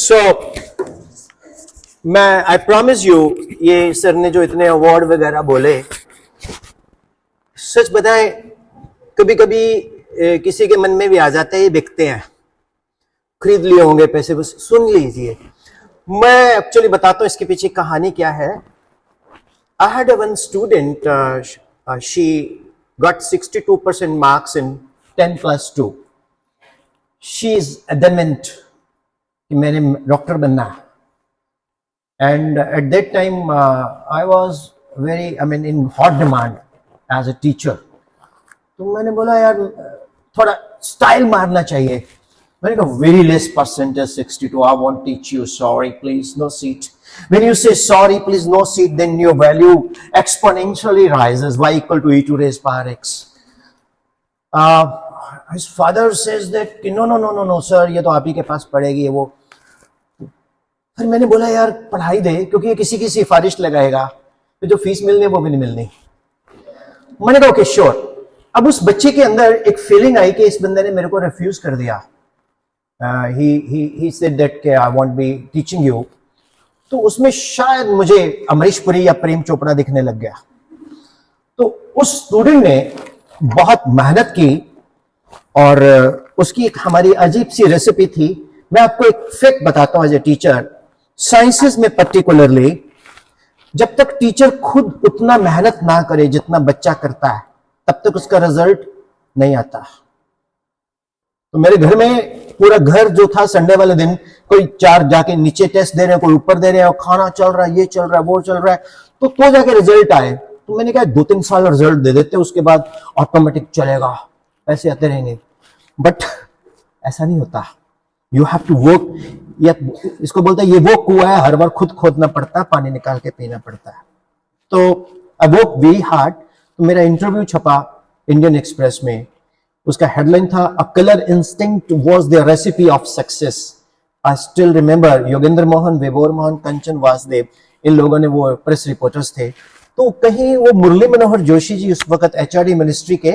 सो मैं I promise you, ये sir ने जो इतने अवार्ड वगैरह बोले, सच बताएं कभी कभी किसी के मन में भी आ जाता है ये बिकते हैं, खरीद लिए होंगे पैसे, बस सुन लीजिए। मैं एक्चुअली बताता हूं इसके पीछे कहानी क्या है। I had one student, she got 62% marks in 10+2। She is adamant कि मैंने डॉक्टर बनना है। And at that time I was very in hot demand as a teacher. तो मैंने बोला यार थोड़ा स्टाइल मारना चाहिए। मैंने कहा very less percentage 62, I won't teach you, sorry please no seat. When you say sorry please no seat, then your value exponentially rises, y equal to e to raise power x. His father says that no sir, ये तो आप ही के पास पड़ेगी वो। फिर मैंने बोला यार पढ़ाई दे, क्योंकि ये किसी की सिफारिश लगाएगा तो जो फीस मिलनी है वो भी नहीं मिलनी। मैंने कहा ओके श्योर। अब उस बच्चे के अंदर एक फीलिंग आई कि इस बंदे ने मेरे को रिफ्यूज कर दिया। he said that I won't be teaching you। तो उसमें शायद मुझे अमरीश पुरी या प्रेम चोपड़ा दिखने लग गया। तो उस स्टूडेंट ने बहुत मेहनत की और उसकी एक हमारी अजीब सी रेसिपी थी। मैं आपको एक फैक्ट बताता हूं एज ए टीचर, साइंसेस में पर्टिकुलरली, जब तक टीचर खुद उतना मेहनत ना करे जितना बच्चा करता है तब तक उसका रिजल्ट नहीं आता। तो मेरे घर में पूरा घर जो था, संडे वाले दिन कोई 4 जाके नीचे टेस्ट दे रहे हैं, कोई ऊपर दे रहे हैं, और खाना चल रहा है, ये चल रहा है, वो चल रहा है, तो जाके रिजल्ट आए। तो मैंने कहा 2-3 साल रिजल्ट दे देते, उसके बाद ऑटोमेटिक चलेगा, पैसे आते रहेंगे। बट ऐसा नहीं होता। You have to work. या इसको बोलते हैं ये वो कुआं है, हर बार खुद खोदना पड़ता है, पानी निकाल के पीना पड़ता है। तो आई वर्क वेरी हार्ड। तो मेरा इंटरव्यू छपा इंडियन एक्सप्रेस में। उसका हेडलाइन था a colour instinct was the recipe of success. I still remember Yogendra Mohan, Vibhor Mohan, कंचन वासुदेव, इन लोगों ने, वो प्रेस रिपोर्टर्स थे। तो कहीं वो मुरली मनोहर जोशी जी उस वक्त एचआरडी मिनिस्ट्री के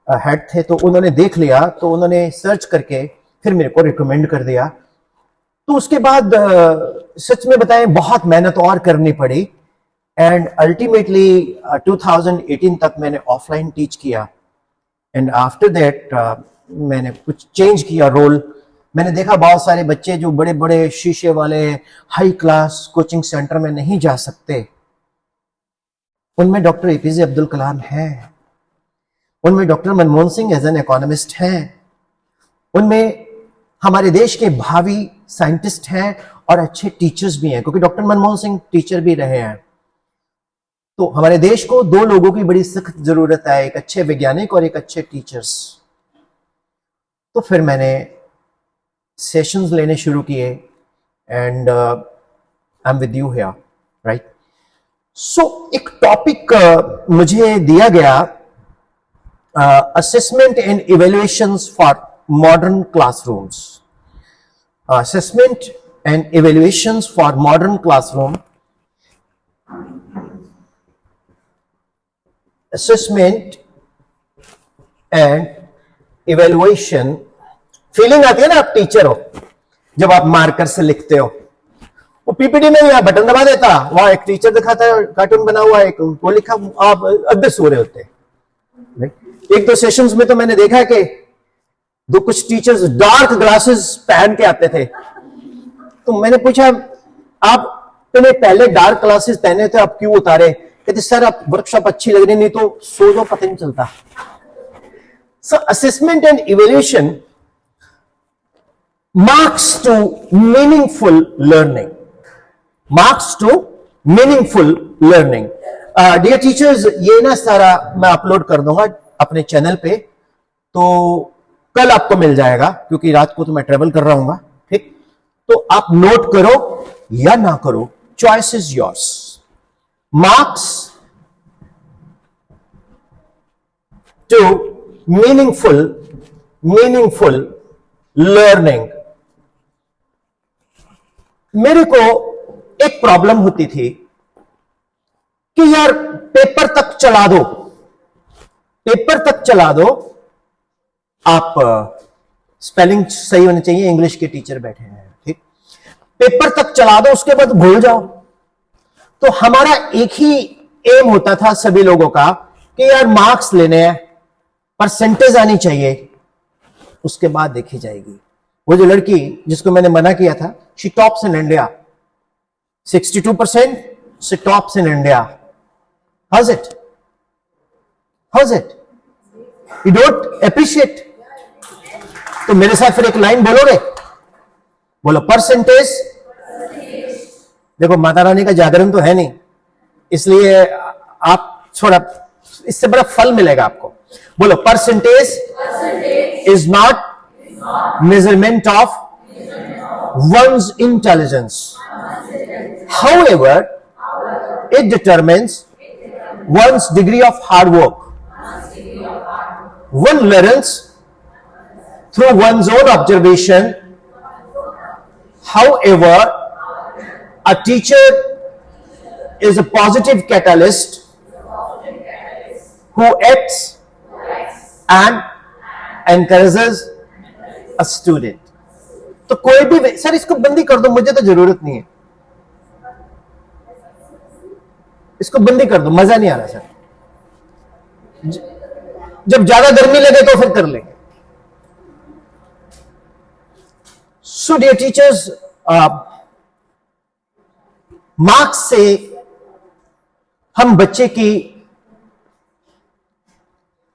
हेड थे, तो उन्होंने देख लिया, तो उन्होंने सर्च करके फिर मेरे को रिकमेंड कर दिया। तो उसके बाद सच में बताएं बहुत मेहनत और करनी पड़ी। एंड अल्टीमेटली 2018 तक मैंने ऑफलाइन टीच किया। एंड आफ्टर दैट मैंने कुछ चेंज किया रोल। मैंने देखा बहुत सारे बच्चे जो बड़े बड़े शीशे वाले हाई क्लास कोचिंग सेंटर में नहीं जा सकते, उनमें डॉक्टर एपीजे अब्दुल कलाम है, उनमें doctor Manmohan Singh as an economist हैं, उनमें हमारे देश के भावी साइंटिस्ट हैं और अच्छे टीचर्स भी हैं, क्योंकि डॉक्टर मनमोहन सिंह टीचर भी रहे हैं। तो हमारे देश को 2 लोगों की बड़ी सख्त जरूरत है, एक अच्छे वैज्ञानिक और एक अच्छे टीचर्स। तो फिर मैंने सेशंस लेने शुरू किए and I am with you here, right. So एक टॉपिक मुझे दिया गया, assessment and evaluations for modern classrooms. Assessment and evaluations for modern classroom. Assessment and evaluation. Feeling आती है ना, आप टीचर हो, जब आप मार्कर से लिखते हो, वो पीपीटी में यहां बटन दबा देता, वहां एक टीचर दिखाता है, कार्टून बना हुआ है, एक वो लिखा, आप अद्भुत सो रहे होते हैं। 1-2 सेशंस में तो मैंने देखा है कि कुछ टीचर्स डार्क ग्लासेस पहन के आते थे। तो मैंने पूछा आपने पहले डार्क ग्लासेस पहने थे, आप क्यों उतारे? कहते सर आप वर्कशॉप अच्छी लग रही, नहीं तो सो दो, पता नहीं चलता। So assessment and evaluation marks to meaningful learning, marks to meaningful learning। Dear teachers, ये ना सारा मैं अपलोड कर दूंगा अपने चैनल पे, तो कल आपको मिल जाएगा, क्योंकि रात को तो मैं ट्रेवल कर रहा हूं, ठीक। तो आप नोट करो या ना करो, choice is yours. Marks to meaningful learning. मेरे को एक प्रॉब्लम होती थी कि यार पेपर तक चला दो, पेपर तक चला दो, आप स्पेलिंग सही होनी चाहिए, इंग्लिश के टीचर बैठे हैं, ठीक। पेपर तक चला दो, उसके बाद भूल जाओ। तो हमारा एक ही एम होता था सभी लोगों का कि यार मार्क्स लेने हैं, परसेंटेज आनी चाहिए, उसके बाद देखी जाएगी। वो जो लड़की जिसको मैंने मना किया था, she tops in India, 62% she tops in India. How's it? How's it? You don't appreciate? तो मेरे साथ फिर एक लाइन बोलोगे? बोलो, परसेंटेज। देखो माता रानी का जागरण तो है नहीं, इसलिए आप थोड़ा इससे बड़ा फल मिलेगा आपको। बोलो, percentage is not measurement of one's intelligence. However, it determines one's degree of hard work. One learns through one's own observation. However, a teacher is a positive catalyst who acts and encourages a student. तो कोई भी sir इसको बंदी कर दो, मुझे तो जरूरत नहीं है, इसको बंदी कर दो, मजा नहीं आ रहा सर, जब ज्यादा गर्मी लगे तो फिर कर लेंगे। सो डियर टीचर्स, मार्क्स से हम बच्चे की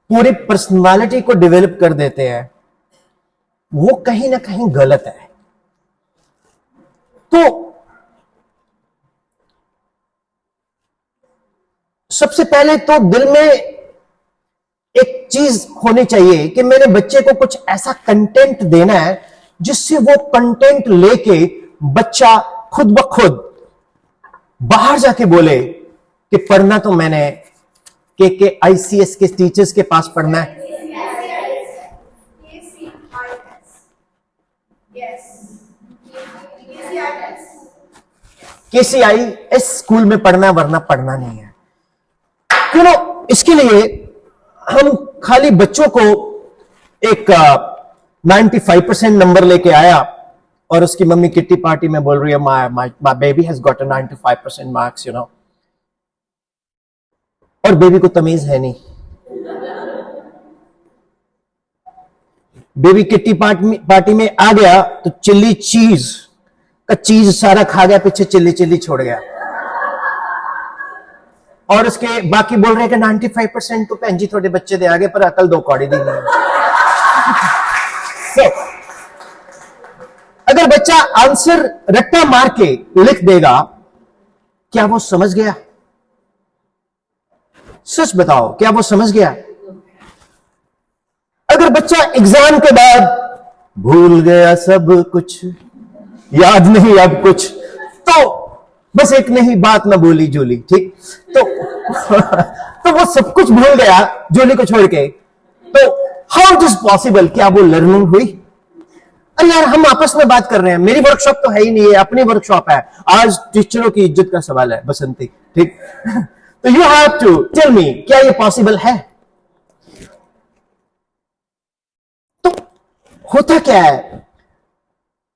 पूरी पर्सनालिटी को डेवलप कर देते हैं, वो कहीं ना कहीं गलत है। तो सबसे पहले तो दिल में एक चीज होनी चाहिए कि मेरे बच्चे को कुछ ऐसा कंटेंट देना है जिससे वो कंटेंट लेके बच्चा खुद ब खुद बाहर जाके बोले कि पढ़ना तो मैंने के ICS के टीचर्स के पास पढ़ना है, KCIS स्कूल में पढ़ना, वरना पढ़ना नहीं है। क्यों? इसके लिए हम खाली बच्चों को एक 95% नंबर लेके आया और उसकी मम्मी किट्टी पार्टी में बोल रही है my baby has got 95% marks, you know, और बेबी को तमीज है नहीं। बेबी किट्टी पार्टी में आ गया तो चिल्ली चीज का चीज सारा खा गया, पीछे चिल्ली चिल्ली छोड़ गया, और उसके बाकी बोल रहे हैं कि 95% तो भैन जी थोड़े बच्चे दे आगे, पर अकल दो कौड़ी दी नहीं। so, अगर बच्चा आंसर रट्टा मार के लिख देगा, क्या वो समझ गया? सच बताओ, क्या वो समझ गया? अगर बच्चा एग्जाम के बाद भूल गया सब कुछ, याद नहीं अब कुछ, तो बस एक नहीं बात ना बोली जोली, ठीक, तो तो वो सब कुछ भूल गया जोली को छोड़ के, तो हाउ इट इज पॉसिबल? क्या वो लर्निंग हुई? अरे यार, हम आपस में बात कर रहे हैं, मेरी वर्कशॉप तो है ही नहीं है, अपनी वर्कशॉप है, आज टीचरों की इज्जत का सवाल है बसंती, ठीक। तो you have to tell me, क्या ये पॉसिबल है? तो होता क्या है,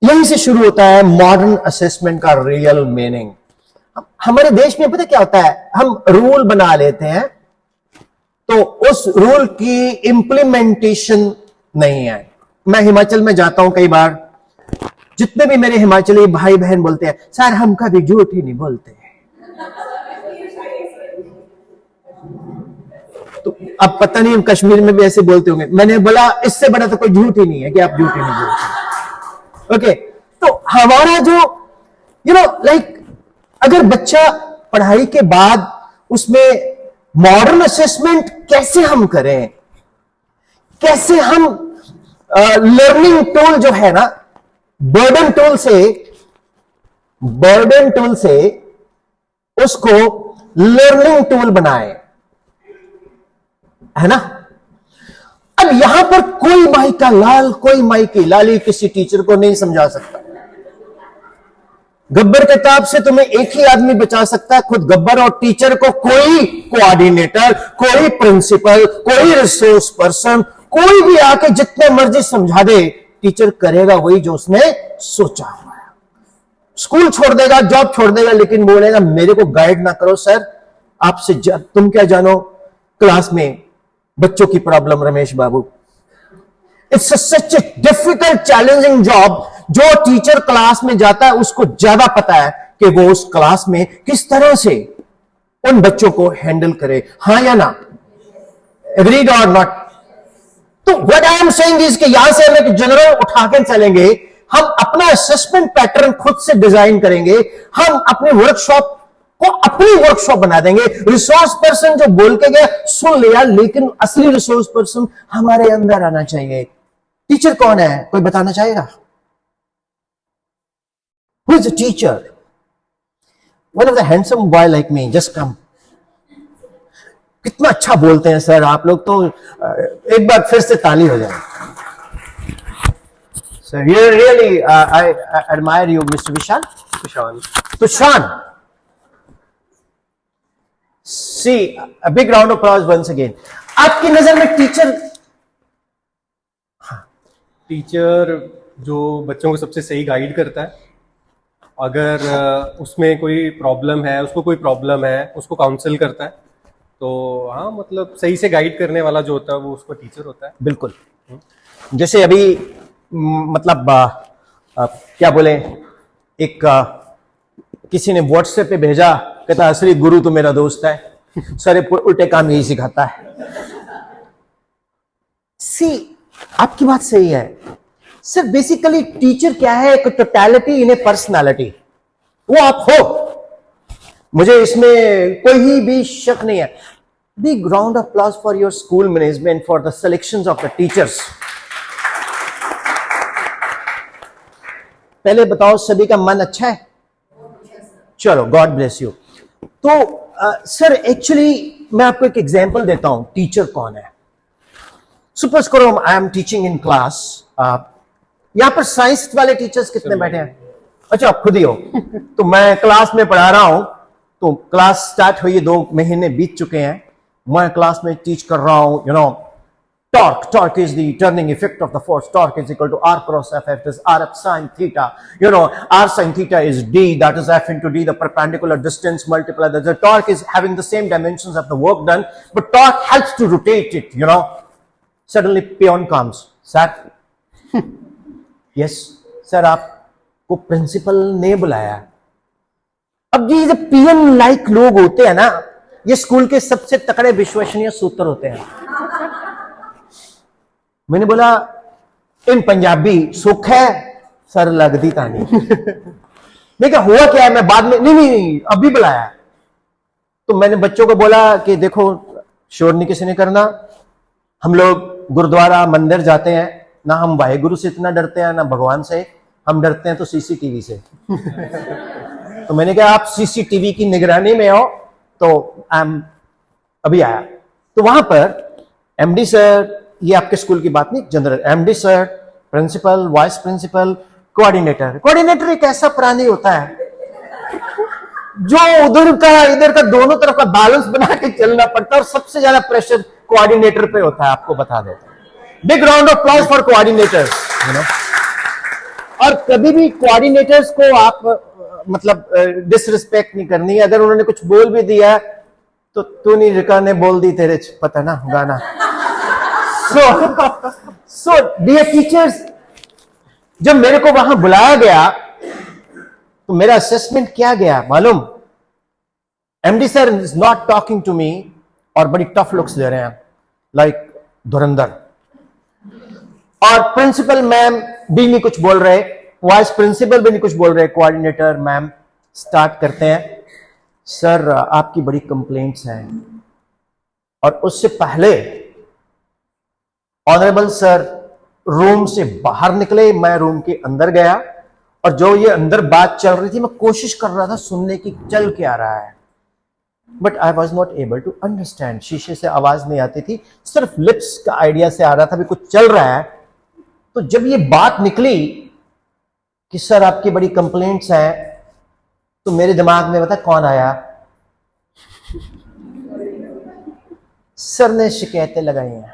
यहीं से शुरू होता है मॉडर्न असेसमेंट का रियल मीनिंग। हमारे देश में पता क्या होता है, हम रूल बना लेते हैं तो उस रूल की इंप्लीमेंटेशन नहीं है। मैं हिमाचल में जाता हूं कई बार, जितने भी मेरे हिमाचली भाई बहन बोलते हैं, सर हम कभी झूठ ही नहीं बोलते। तो अब पता नहीं कश्मीर में भी ऐसे बोलते होंगे। मैंने बोला इससे बड़ा तो कोई झूठ ही नहीं है कि आप झूठ ही नहीं बोलते। ओके, तो हमारा जो लाइक अगर बच्चा पढ़ाई के बाद उसमें मॉडर्न असेसमेंट कैसे हम करें, कैसे हम लर्निंग टूल जो है ना, बर्डन टूल से उसको लर्निंग टूल बनाए, है ना। अब यहां पर कोई माई का लाल, कोई माई की लाली किसी टीचर को नहीं समझा सकता। गब्बर किताब से तुम्हें एक ही आदमी बचा सकता है, खुद गब्बर, और टीचर को कोई कोऑर्डिनेटर, कोई प्रिंसिपल, कोई रिसोर्स पर्सन, कोई भी आके जितने मर्जी समझा दे, टीचर करेगा वही जो उसने सोचा हुआ है। स्कूल छोड़ देगा, जॉब छोड़ देगा, लेकिन बोलेगा मेरे को गाइड ना करो सर, आपसे तुम क्या जानो क्लास में बच्चों की problem Ramesh Babu. It's such a difficult challenging job. जो टीचर क्लास में जाता है उसको ज्यादा पता है कि वो उस क्लास में किस तरह से उन बच्चों को हैंडल करे, हां या ना, एग्रीड और नॉट। तो what I am saying is कि यहां से हम एक जनरल उठा के चलेंगे, हम अपना असेसमेंट पैटर्न खुद से डिजाइन करेंगे, हम अपने वर्कशॉप को अपनी वर्कशॉप बना देंगे। रिसोर्स पर्सन जो बोल के गया सुन लिया, लेकिन असली रिसोर्स पर्सन हमारे अंदर आना चाहिए। टीचर कौन है, कोई बताना चाहेगा? Who is a teacher? One of the handsome boy like me just come. कितना अच्छा बोलते हैं सर आप लोग, तो एक बार फिर से ताली हो जाए। Sir you really I admire you mister Vishal. Tushan, see a big round of applause once again. आपकी नजर में टीचर जो बच्चों को सबसे सही गाइड करता है। अगर उसमें कोई प्रॉब्लम है, उसको कोई प्रॉब्लम है, उसको काउंसिल करता है, तो हाँ मतलब सही से गाइड करने वाला जो होता है वो उसका टीचर होता है। बिल्कुल। जैसे अभी मतलब क्या बोले, एक किसी ने व्हाट्सएप पे भेजा, कहता असली गुरु तो मेरा दोस्त है, सारे उल्टे काम यही सिखाता है। सी आपकी बात सही है सर। बेसिकली टीचर क्या है, एक टोटलिटी इन ए पर्सनालिटी, वो आप हो, मुझे इसमें कोई भी शक नहीं है। Big round of applause for your school management for the selections of the teachers. पहले बताओ सभी का मन अच्छा है? चलो गॉड ब्लेस यू। तो सर एक्चुअली मैं आपको एक एग्जांपल देता हूं, टीचर कौन है। सपोज करो I am teaching in class. यहां पर साइंस वाले टीचर्स कितने बैठे हैं? अच्छा आप खुद ही हो। तो मैं क्लास में पढ़ा रहा हूं, तो क्लास स्टार्ट हुई, 2 महीने बीत चुके हैं, मैं क्लास में टीच कर रहा हूं। You know torque is the turning effect of the force. Torque is equal to R cross F. F is R F sin theta. You know, R sin theta is D, that is F into D, the perpendicular distance multiplied. The torque is having the same dimensions of the work done, but torque helps to rotate it, you know. Suddenly peon comes. Sir? Yes, sir, आपको principal ने बुलाया। अब ये जो पियन like लोग होते हैं ना, ये स्कूल के सबसे तकड़े विश्वसनीय सूत्र होते हैं। मैंने बोला इन पंजाबी सुख है सर, लगती तानी। मैं क्या हुआ क्या है, मैं बाद में नहीं अभी बुलाया। तो मैंने बच्चों को बोला कि देखो शोर नहीं किसी ने करना, हम लोग गुरुद्वारा मंदिर जाते हैं ना, हम वाहेगुरु से इतना डरते हैं ना भगवान से, हम डरते हैं तो सीसीटीवी से। तो मैंने कहा आप सीसीटीवी की निगरानी में हो, तो अभी आया। तो वहां पर एमडी सर, ये आपके स्कूल की बात नहीं, general MD sir, principal, vice principal, coordinator. Coordinator एक ऐसा प्राणी होता है जो उधर का इधर का दोनों तरफ का बैलेंस बना के चलना पड़ता है, और सबसे ज्यादा प्रेशर कोऑर्डिनेटर पे होता है, आपको बता देता हूं। Big round of applause for coordinators, you know. और कभी भी कोऑर्डिनेटर्स को आप मतलब डिसरिस्पेक्ट नहीं करनी है। अगर उन्होंने कुछ बोल भी दिया तो तू नहीं, रिका ने बोल दी तेरे, पता ना गाना। So dear teachers, जब मेरे को वहां बुलाया गया तो मेरा असेसमेंट क्या गया मालूम? MD sir is not talking to me, और बड़ी टफ लुक्स दे रहे हैं लाइक धुरंधर। और प्रिंसिपल मैम भी नहीं कुछ बोल रहे, वाइस प्रिंसिपल भी नहीं कुछ बोल रहे, कोऑर्डिनेटर मैम स्टार्ट करते हैं, सर आपकी बड़ी कंप्लेंट्स हैं। और उससे पहले ऑनरेबल सर रूम से बाहर निकले, मैं रूम के अंदर गया, और जो ये अंदर बात चल रही थी मैं कोशिश कर रहा था सुनने की, चल क्या रहा है, but I was not able to understand. शीशे से आवाज नहीं आती थी, सिर्फ लिप्स का आइडिया से आ रहा था भी कुछ चल रहा है। तो जब ये बात निकली कि सर आपकी बड़ी कंप्लेंट्स हैं, तो मेरे दिमाग में पता कौन आया? सर ने शिकायतें लगाई हैं।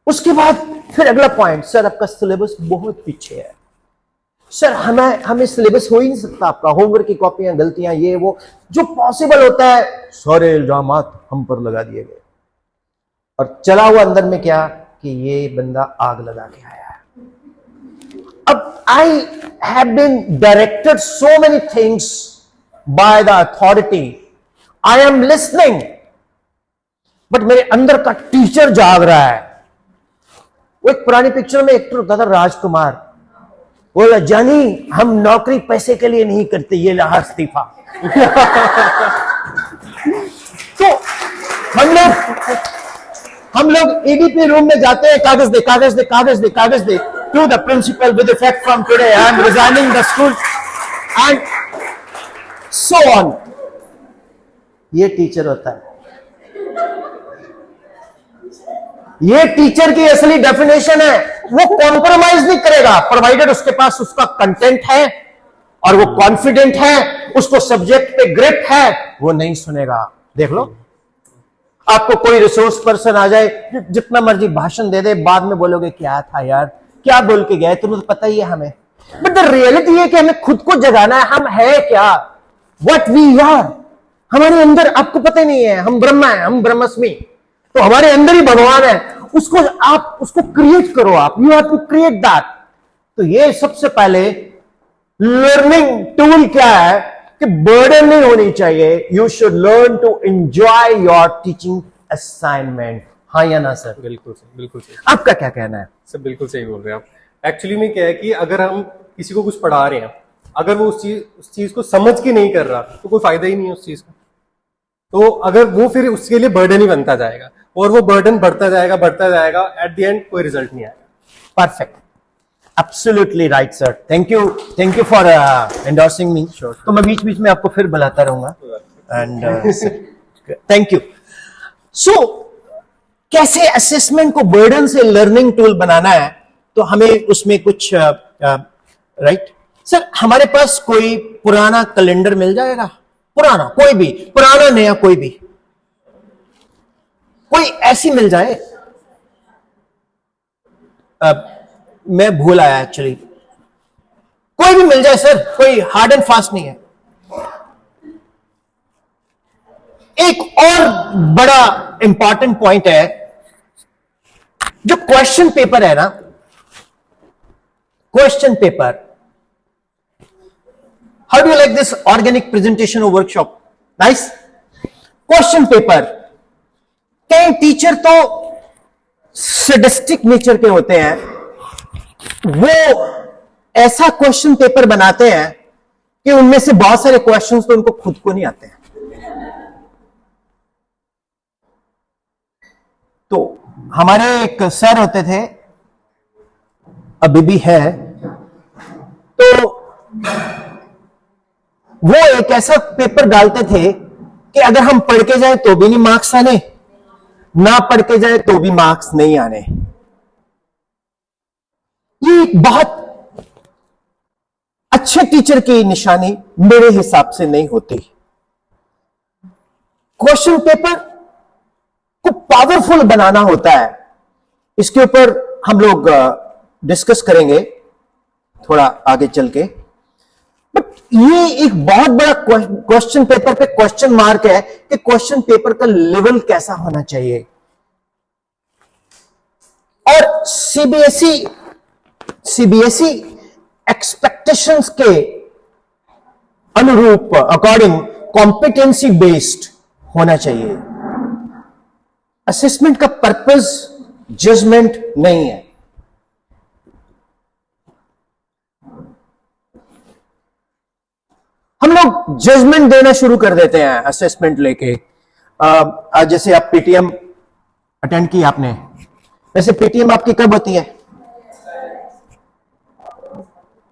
उसके बाद फिर अगला पॉइंट, सर आपका सिलेबस बहुत पीछे है, सर हमें सिलेबस हो ही नहीं सकता, आपका होमवर्क की कॉपियां, गलतियां, ये वो जो पॉसिबल होता है सारे इल्जामात हम पर लगा दिए गए। और चला हुआ अंदर में क्या कि ये बंदा आग लगा के आया है। अब I have been directed so many things by the authority, I am listening, but मेरे अंदर का टीचर जाग रहा है। वो एक पुरानी पिक्चर में एक्टर होता था राजकुमार, बोला जानी हम नौकरी पैसे के लिए नहीं करते, ये रहा इस्तीफा। तो हम लोग एडीपी रूम में जाते हैं, कागज दे कागज दे कागज दे कागज दे, to the principal with effect from today I am resigning the school and so on. ये टीचर होता है, ये टीचर की असली डेफिनेशन है। वो कॉम्प्रोमाइज नहीं करेगा प्रोवाइडेड उसके पास उसका कंटेंट है और वो कॉन्फिडेंट है, उसको सब्जेक्ट पे ग्रिप है, वो नहीं सुनेगा। देख लो, आपको कोई रिसोर्स पर्सन आ जाए, जितना मर्जी भाषण दे दे, बाद में बोलोगे क्या था यार, क्या बोल के गए, तुम्हें तो पता ही है हमें। बट द रियलिटी है कि हमें खुद को जगाना है, हम है क्या, व्हाट वी आर। हमारे अंदर आपको पता ही नहीं है, हम ब्रह्मा है, हम ब्रह्मस्मि, तो हमारे अंदर ही भगवान है। उसको आप उसको क्रिएट करो, आप you have to create that. तो ये सबसे पहले लर्निंग टूल क्या है कि बर्डन नहीं होनी चाहिए, you should learn to enjoy your teaching assignment. हाँ या ना सर? बिल्कुल सही, बिल्कुल सही। आपका क्या कहना है? सर बिल्कुल सही बोल रहे हैं आप। एक्चुअली में क्या है कि अगर हम किसी को कुछ पढ़ा रहे हैं, अगर वो उस चीज को समझ के नहीं कर रहा तो कोई फायदा ही नहीं है उस चीज का। तो अगर वो फिर उसके लिए बर्डन ही बनता जाएगा और वो बर्डन बढ़ता जाएगा, एट द एंड कोई रिजल्ट नहीं आएगा। Perfect, absolutely right sir, thank you for endorsing me. तो मैं बीच बीच में आपको फिर बुलाता रहूंगा एंड थैंक यू। सो कैसे असेसमेंट को बर्डन से लर्निंग टूल बनाना है, तो हमें उसमें कुछ राइट सर, हमारे पास कोई पुराना कैलेंडर मिल जाएगा, पुराना कोई भी, पुराना नया कोई भी, कोई ऐसी मिल जाए। मैं भूल आया एक्चुअली, कोई भी मिल जाए सर, कोई हार्ड एंड फास्ट नहीं है। एक और बड़ा इंपॉर्टेंट पॉइंट है, जो क्वेश्चन पेपर है ना, question paper, how do you like this organic presentation और वर्कशॉप? नाइस। क्वेश्चन पेपर, कई टीचर तो सैडिस्टिक नेचर के होते हैं, वो ऐसा क्वेश्चन पेपर बनाते हैं कि उनमें से बहुत सारे क्वेश्चंस तो उनको खुद को नहीं आते हैं। तो हमारे एक सर होते थे, अभी भी है, तो वो एक ऐसा पेपर डालते थे कि अगर हम पढ़ के जाए तो भी नहीं मार्क्स आने, ना पढ़ के जाए तो भी मार्क्स नहीं आने। ये एक बहुत अच्छे टीचर की निशानी मेरे हिसाब से नहीं होती। क्वेश्चन पेपर को पावरफुल बनाना होता है, इसके ऊपर हम लोग डिस्कस करेंगे थोड़ा आगे चल के। बट ये एक बहुत बड़ा क्वेश्चन पेपर पे क्वेश्चन मार्क है कि क्वेश्चन पेपर का लेवल कैसा होना चाहिए। और सीबीएसई एक्सपेक्टेशंस के अनुरूप अकॉर्डिंग कॉम्पिटेंसी बेस्ड होना चाहिए। असेसमेंट का पर्पस जजमेंट नहीं है। हम लोग जजमेंट देना शुरू कर देते हैं असेसमेंट लेके। जैसे आप पीटीएम अटेंड की आपने, वैसे पीटीएम आपकी कब होती है?